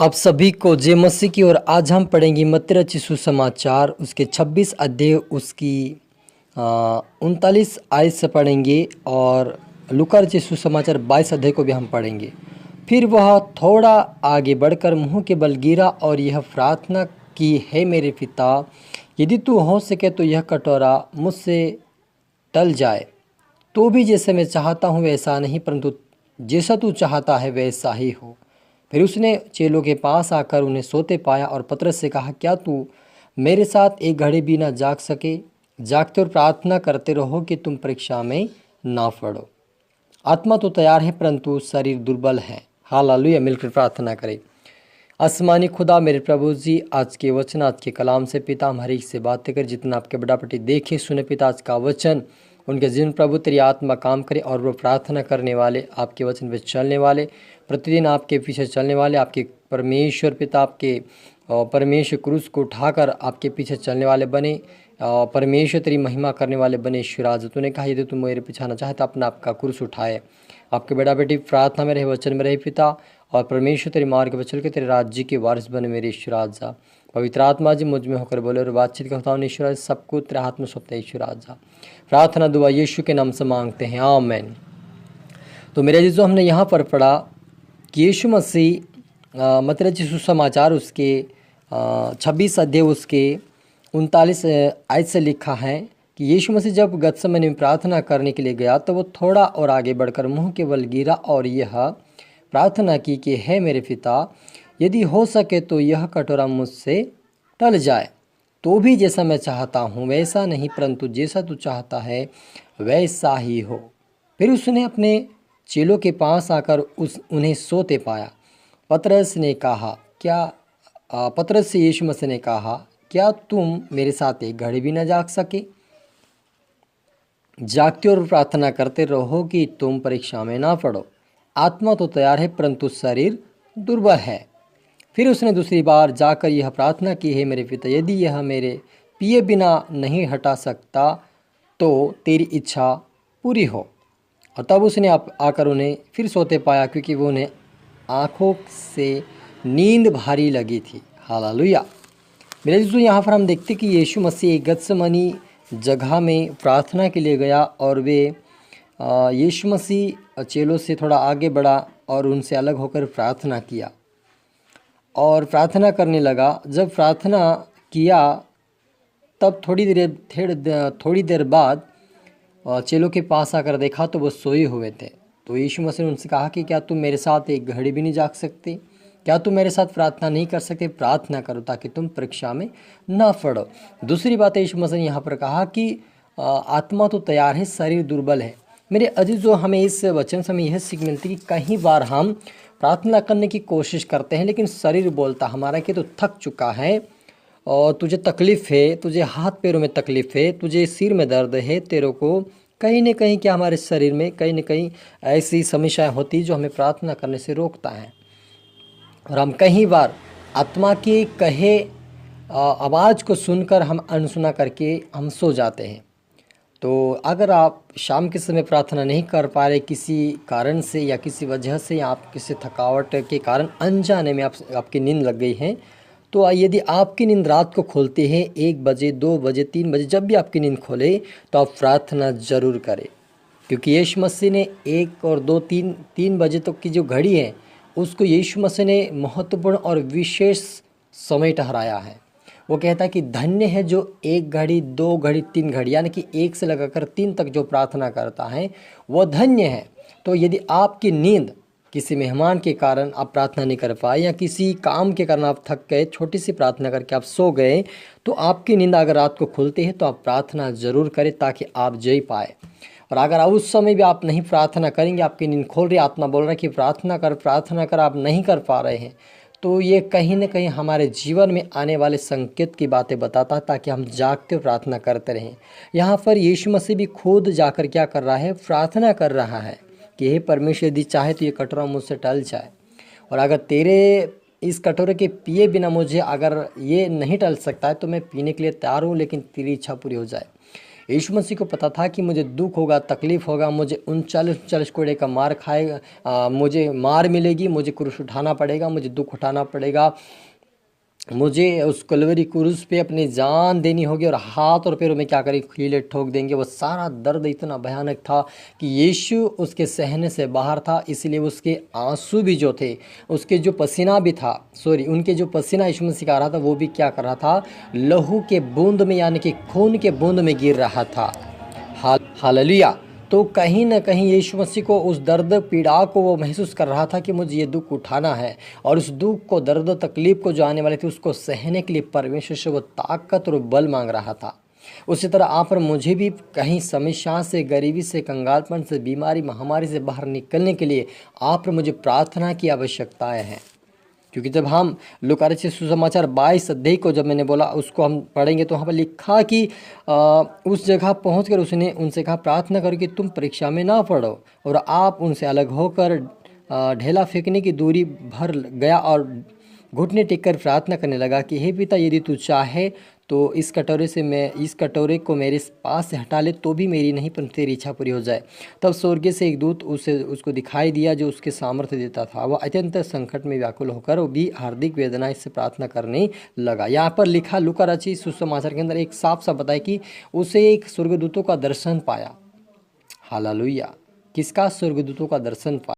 आप सभी को जय मसीह की। और आज हम पढ़ेंगे मत्ती रचित सुसमाचार उसके 26 अध्याय उसकी 39 आयत से पढ़ेंगे, और लूका रचित सुसमाचार 22 अध्याय को भी हम पढ़ेंगे। फिर वह थोड़ा आगे बढ़कर मुंह के बल गिरा और यह प्रार्थना की, हे मेरे पिता, यदि तू हो सके तो यह कटोरा मुझसे टल जाए, तो भी जैसे मैं चाहता हूँ वैसा नहीं, परंतु जैसा तू चाहता है वैसा ही हो। फिर उसने चेलों के पास आकर उन्हें सोते पाया और पतरस से कहा, क्या तू मेरे साथ एक घड़ी भी ना जाग सके? जागते और प्रार्थना करते रहो कि तुम परीक्षा में ना पड़ो। आत्मा तो तैयार है परंतु शरीर दुर्बल है। हालेलुया। मिलकर प्रार्थना करें। आसमानी खुदा मेरे प्रभु जी, आज के वचन, आज के कलाम से पिता हमारी से बातें कर, जितना आपके बड़ा पटी देखे सुने पिता, आज का वचन उनके जीवन प्रभु तेरी आत्मा काम करे, और वो प्रार्थना करने वाले, आपके वचन पे चलने वाले, प्रतिदिन आपके पीछे चलने वाले, आपके परमेश्वर पिता, आपके परमेश्वर क्रूस को उठाकर आपके पीछे चलने वाले बने, परमेश्वर तेरी महिमा करने वाले बने। ईश्वर आज तूने कहा यदि तुम मेरे पीछे आना चाहे तो अपना आपका क्रूस उठाए, आपके बेटा बेटी प्रार्थना में रहे, वचन में रहे पिता, और परमेश्वर तेरे मार्ग पर चल के तेरे राज्य के वारिस बने मेरे ईश्वर आजा। पवित्र आत्मा जी मुझ में होकर बोले और बातचीत करता हूँ ईश्वर आज, सबको तेरे हाथ में सौंपते हैं ईश्वर आजा। प्रार्थना दुआ यीशु के नाम से मांगते हैं, आमीन। तो मेरे जो हमने यहाँ पर पढ़ा कि यीशु मसीह मत्ती रचित सुसमाचार उसके 26 अध्याय उसके 39 आयत से लिखा है कि यीशु मसीह जब गतसमनी में प्रार्थना करने के लिए गया तो वो थोड़ा और आगे बढ़कर मुंह के बल गिरा और यह प्रार्थना की कि हे मेरे पिता, यदि हो सके तो यह कटोरा मुझसे टल जाए, तो भी जैसा मैं चाहता हूँ वैसा नहीं, परंतु जैसा तू चाहता है वैसा ही हो। फिर उसने अपने चेलों के पास आकर उन्हें सोते पाया। पतरस से यीशु मसीह ने कहा, क्या तुम मेरे साथ एक घड़ी भी न जाग सके? जागते और प्रार्थना करते रहो कि तुम परीक्षा में ना पड़ो। आत्मा तो तैयार है परंतु शरीर दुर्बल है। फिर उसने दूसरी बार जाकर यह प्रार्थना की, है मेरे पिता, यदि यह मेरे पिए बिना नहीं हटा सकता तो तेरी इच्छा पूरी हो। और तब उसने आकर उन्हें फिर सोते पाया, क्योंकि वो उन्हें आँखों से नींद भारी लगी थी। हालेलुया। मेरे दोस्तों, यहाँ पर हम देखते कि यीशु मसीह गतसमनी जगह में प्रार्थना के लिए गया, और वे यीशु मसीह चेलों से थोड़ा आगे बढ़ा और उनसे अलग होकर प्रार्थना किया और प्रार्थना करने लगा। जब प्रार्थना किया तब थोड़ी देर बाद चेलों के पास आकर देखा तो वो सोए हुए थे। तो यीशु मसीह ने उनसे कहा कि क्या तुम मेरे साथ एक घड़ी भी नहीं जाग सकते? क्या तुम मेरे साथ प्रार्थना नहीं कर सकते? प्रार्थना करो ताकि तुम परीक्षा में ना पड़ो। दूसरी बात यीशु मसीह ने यहाँ पर कहा कि आत्मा तो तैयार है, शरीर दुर्बल है। मेरे अजीजों, हमें इस वचन से हमें यह सीख मिलती है कि कई बार हम प्रार्थना करने की कोशिश करते हैं, लेकिन शरीर बोलता हमारा कि तो थक चुका है और तुझे तकलीफ़ है, तुझे हाथ पैरों में तकलीफ़ है, तुझे सिर में दर्द है, तेरे को कहीं न कहीं क्या हमारे शरीर में कहीं न कहीं ऐसी समस्याएं होती जो हमें प्रार्थना करने से रोकता है। और हम कई बार आत्मा के कहे आवाज़ को सुनकर हम अनसुना करके हम सो जाते हैं। तो अगर आप शाम के समय प्रार्थना नहीं कर पा रहे किसी कारण से या किसी वजह से, या आप किसी थकावट के कारण अनजाने में आपकी नींद लग गई है, तो यदि आपकी नींद रात को खोलती है 1 बजे, 2 बजे, 3 बजे, जब भी आपकी नींद खोले तो आप प्रार्थना ज़रूर करें, क्योंकि यीशु मसीह ने 1 और 2, 3 बजे तक की जो घड़ी है उसको यीशु मसीह ने महत्वपूर्ण और विशेष समय ठहराया है। वो कहता है कि धन्य है जो 1 घड़ी, 2 घड़ी, 3 घड़ी, यानी कि 1 से लगाकर 3 तक जो प्रार्थना करता है वो धन्य है। तो यदि आपकी नींद किसी मेहमान के कारण आप प्रार्थना नहीं कर पाए, या किसी काम के कारण आप थक गए, छोटी सी प्रार्थना करके आप सो गए, तो आपकी नींद अगर रात को खुलती है तो आप प्रार्थना ज़रूर करें ताकि आप जी पाए। और अगर उस समय भी आप नहीं प्रार्थना करेंगे, आपकी नींद खोल रही, आत्मा बोल रहा है कि प्रार्थना कर, आप नहीं कर पा रहे हैं, तो ये कहीं न कहीं हमारे जीवन में आने वाले संकेत की बातें बताता है, ताकि हम जागते प्रार्थना करते रहें। यहाँ पर यीशु मसीह भी खुद जाकर क्या कर रहा है? प्रार्थना कर रहा है कि हे परमेश्वर, यदि चाहे तो ये कटोरा मुझसे टल जाए, और अगर तेरे इस कटोरे के पिए बिना मुझे अगर ये नहीं टल सकता है तो मैं पीने के लिए तैयार हूँ, लेकिन तेरी इच्छा पूरी हो जाए। यीशु मसीह को पता था कि मुझे दुख होगा, तकलीफ़ होगा, मुझे 39 कोड़े का मार खाएगा, मुझे मार मिलेगी, मुझे क्रूस उठाना पड़ेगा, मुझे दुख उठाना पड़ेगा, मुझे उस कलवरी क्रूस पे अपनी जान देनी होगी और हाथ और पैरों में क्या करें, कीले ठोक देंगे। वो सारा दर्द इतना भयानक था कि यीशु उसके सहने से बाहर था, इसलिए उसके आंसू भी जो थे, उसके जो पसीना भी था, उनके जो पसीना यीशु मसीह का आ रहा था, वो भी क्या कर रहा था, लहू के बूंद में यानी कि खून के बूंद में गिर रहा था। हालेलुया। तो कहीं ना कहीं यीशु मसीह को उस दर्द पीड़ा को वो महसूस कर रहा था कि मुझे ये दुख उठाना है, और उस दुख को, दर्द तकलीफ को जो आने वाली थी, उसको सहने के लिए परमेश्वर से वो ताकत और बल मांग रहा था। उसी तरह आप और मुझे भी कहीं समस्या से, गरीबी से, कंगालपन से, बीमारी, महामारी से बाहर निकलने के लिए आप और मुझे प्रार्थना की आवश्यकताएं हैं। क्योंकि जब हम लूका रचित सुसमाचार 22 अध्याय को जब मैंने बोला उसको हम पढ़ेंगे, तो वहाँ पर लिखा कि उस जगह पहुंचकर उसने उनसे कहा, प्रार्थना करो कि तुम परीक्षा में ना पड़ो। और आप उनसे अलग होकर ढेला फेंकने की दूरी भर गया और घुटने टेक कर प्रार्थना करने लगा कि हे पिता, यदि तू चाहे तो इस कटोरे को मेरे पास से हटा ले, तो भी मेरी नहीं पर तेरी इच्छा पूरी हो जाए। तब स्वर्ग से एक दूत उसको दिखाई दिया जो उसके सामर्थ्य देता था। वह अत्यंत संकट में व्याकुल होकर वो भी हार्दिक वेदना से प्रार्थना करने लगा। यहाँ पर लिखा लूका रचित सुसमाचार के अंदर एक साफ साफ बताया कि उसे एक स्वर्गदूतों का दर्शन पाया। हालेलुया। किसका? स्वर्गदूतों का दर्शन पाया।